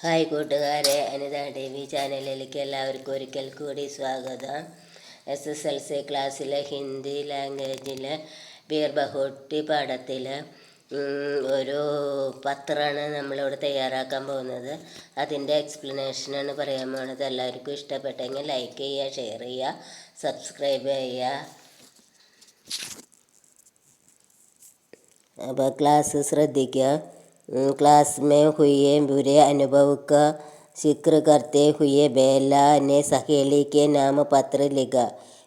Hi കൂട്ടുകാരെ, അനിത ദേവി ചാനലിലേക്ക് എല്ലാവർക്കും ഒരിക്കൽ കൂടി സ്വാഗതം. SSLC ക്ലാസ്സിലെ ഹിന്ദി ലാംഗ്വേജിലെ ബീർ ബഹുട്ടി പാഠത്തിൽ ഒരു പത്രമാണ് നമ്മളിവിടെ തയ്യാറാക്കാൻ പോകുന്നത്. അതിൻ്റെ എക്സ്പ്ലനേഷനാണ് പറയാൻ പോകുന്നത്. എല്ലാവർക്കും ഇഷ്ടപ്പെട്ടെങ്കിൽ ലൈക്ക് ചെയ്യുക, ഷെയർ ചെയ്യുക, സബ്സ്ക്രൈബ് ചെയ്യുക. അപ്പോൾ ക്ലാസ് ശ്രദ്ധിക്കുക. क्लास में हुए बुरे अनुभव का जिक्र करते हुए बेला ने सहेली के नाम पत्र लिखा.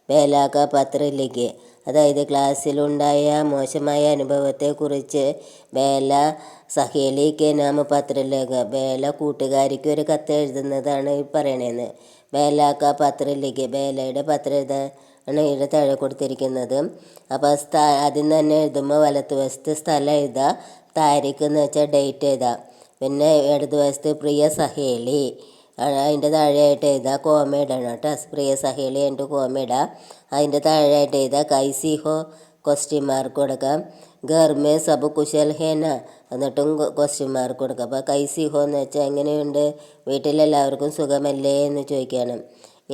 ബേല का പത്ര लिखे. അതായത് ക്ലാസ്സിലുണ്ടായ മോശമായ അനുഭവത്തെക്കുറിച്ച് ബേല സഹേലിക്ക് നാമ പത്ര ലിഖ. ബേല കൂട്ടുകാരിക്ക് ഒരു കത്ത് എഴുതുന്നതാണ് ഈ പറയണേന്ന്. ബേല का പത്ര लिखे. ബേലയുടെ പത്രം എഴുതാണ് ഇവിടെ താഴെ കൊടുത്തിരിക്കുന്നത്. അപ്പോൾ ആദ്യം തന്നെ എഴുതുമ്പോൾ വലത്തുവശത്ത് സ്ഥലം എഴുതുക, താരിഖ് എന്ന് വെച്ചാൽ ഡേറ്റ് എഴുതാം. പിന്നെ ഇടതുവശത്ത് പ്രിയ സഹേലി, അതിൻ്റെ താഴെയായിട്ട് എഴുതുക, കോമ ഇടണം കേട്ടോ. പ്രിയ സഹേലി എൻ്റെ കോമ ഇടാം. അതിൻ്റെ താഴെയായിട്ട് എഴുതുക കൈസി ഹോ, ക്വസ്റ്റ്യൻ മാർക്ക് കൊടുക്കാം. ഗർമേ സബ് കുശൽ ഹേന, എന്നിട്ടും ക്വസ്റ്റ്യൻ മാർക്ക് കൊടുക്കാം. അപ്പോൾ കൈസി ഹോ എന്ന് വെച്ചാൽ എങ്ങനെയുണ്ട്, വീട്ടിലെല്ലാവർക്കും സുഖമല്ലേ എന്ന് ചോദിക്കണം.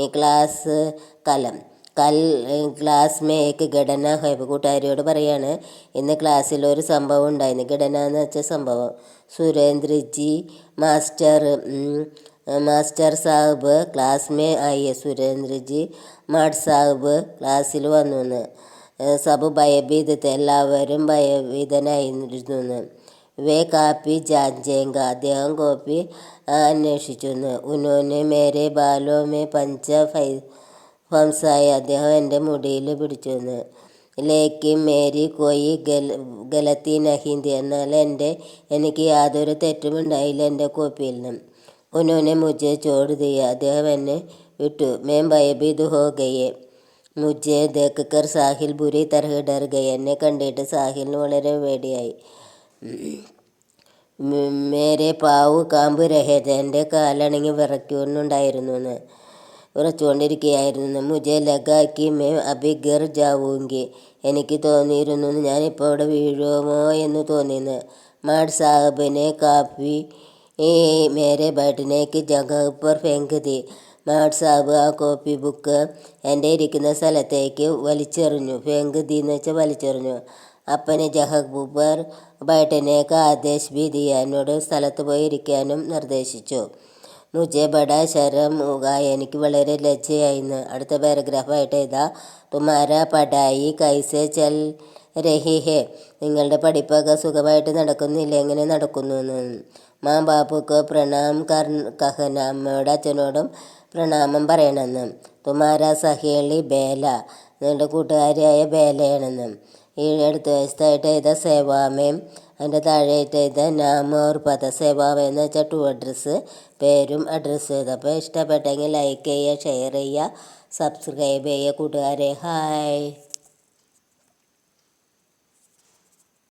ഈ ക്ലാസ് കലം ക്ലാസ് മേ ഏക്ക് ഘടന ഹൈ. കൂട്ടുകാരിയോട് പറയാണ്, ഇന്ന് ക്ലാസ്സിൽ ഒരു സംഭവം ഉണ്ടായിരുന്നു. ഘടന എന്ന് വെച്ച സംഭവം. Surendraji master Sahib class may ആയി. സുരേന്ദ്രജി മാഡ് സാഹിബ് ക്ലാസ്സിൽ വന്നു എന്ന്. സബ് ഭയഭീതത്തെ, എല്ലാവരും ഭയഭീതനായിരുന്നു. വേ കാപ്പി ജാഞ്ചേങ്ക, അദ്ദേഹം കോപ്പി അന്വേഷിച്ചു. ഉന്നോനെ മേരെ ബാലോ മേ പഞ്ച ഫംസായി, അദ്ദേഹം എൻ്റെ മുടിയിൽ പിടിച്ചു. ലേക്കിൻ മേരി കോയി ഗലത്തി നഹീന്തി, എന്നാൽ എനിക്ക് യാതൊരു തെറ്റുമുണ്ടായില്ല എൻ്റെ കോപ്പിയിൽ നിന്നും. ഉന്നോനെ മുജെ ചോട് ദിയ, അദ്ദേഹം എന്നെ വിട്ടു. മേം ഭയഭീത് ഹോ ഗയെ. മുജെ ദേഖ് കർ സാഹിൽ ബുരി തരഹ് ഡർ ഗയെ, എന്നെ കണ്ടിട്ട് സാഹിലിന് വളരെ പേടിയായി. മേരെ പാവ് കാമ്പ് രഹേജ, എൻ്റെ കാലാണെങ്കിൽ വിറയ്ക്കുന്നുണ്ടായിരുന്നു, ഉറച്ചുകൊണ്ടിരിക്കുകയായിരുന്നു. മുജെ ലഗാക്കി മേ അഭി ഗർ ജാവൂങ്കി, എനിക്ക് തോന്നിയിരുന്നു ഞാനിപ്പോൾ ഇവിടെ വീഴുമോ എന്ന് തോന്നിയെന്ന്. മാഡ് സാഹിബിനെ കാപ്പി മേരെ ബൈഠനേക്ക് ജഗഹ് പർ ഫെങ്ക് ദി, മാഡ് സാഹിബ് ആ കോപ്പി ബുക്ക് എൻ്റെ ഇരിക്കുന്ന സ്ഥലത്തേക്ക് വലിച്ചെറിഞ്ഞു. ഫെങ്ക് ദി എന്ന് വെച്ചാൽ വലിച്ചെറിഞ്ഞു. അപ്പനെ ജഹഗ് പർ ബൈഠനേക്ക് ആദേശ് ബി ദിയ, എന്നോട് സ്ഥലത്ത് പോയി ഇരിക്കാനും നിർദ്ദേശിച്ചു. മുജെ ബഡാ ശരം ഹോഗാ, എനിക്ക് വളരെ ലജ്ജയായിരുന്നു. അടുത്ത പാരഗ്രാഫായിട്ട് എഴുതാ. തുമാരാ പഠായി കൈസെ ചൽ രഹി ഹെ, നിങ്ങളുടെ പഠിപ്പൊക്കെ സുഖമായിട്ട് നടക്കുന്നില്ല, എങ്ങനെ നടക്കുന്നു എന്ന്. മാം ബാപ്പുക്ക് പ്രണാം കഹന, അമ്മയോടും അച്ഛനോടും പ്രണാമം പറയണമെന്ന്. തുമാരാ സഹേളി ബേല, നിങ്ങളുടെ കൂട്ടുകാരിയായ ബേലയാണെന്ന്. ഈ അടുത്ത വയസ്സായിട്ട് എഴുതാ സേവാമേം, അതിൻ്റെ താഴെയായിട്ട് എഴുതാ നാമ ഓർ പത. സേവാമ എന്ന് വെച്ചാൽ ടു അഡ്രസ്സ്, പേരും അഡ്രസ്സും എഴുതാം. അപ്പോൾ ഇഷ്ടപ്പെട്ടെങ്കിൽ ലൈക്ക് ചെയ്യുക, ഷെയർ ചെയ്യുക, സബ്സ്ക്രൈബ് ചെയ്യുക കൂട്ടുകാരെ. ഹായ്.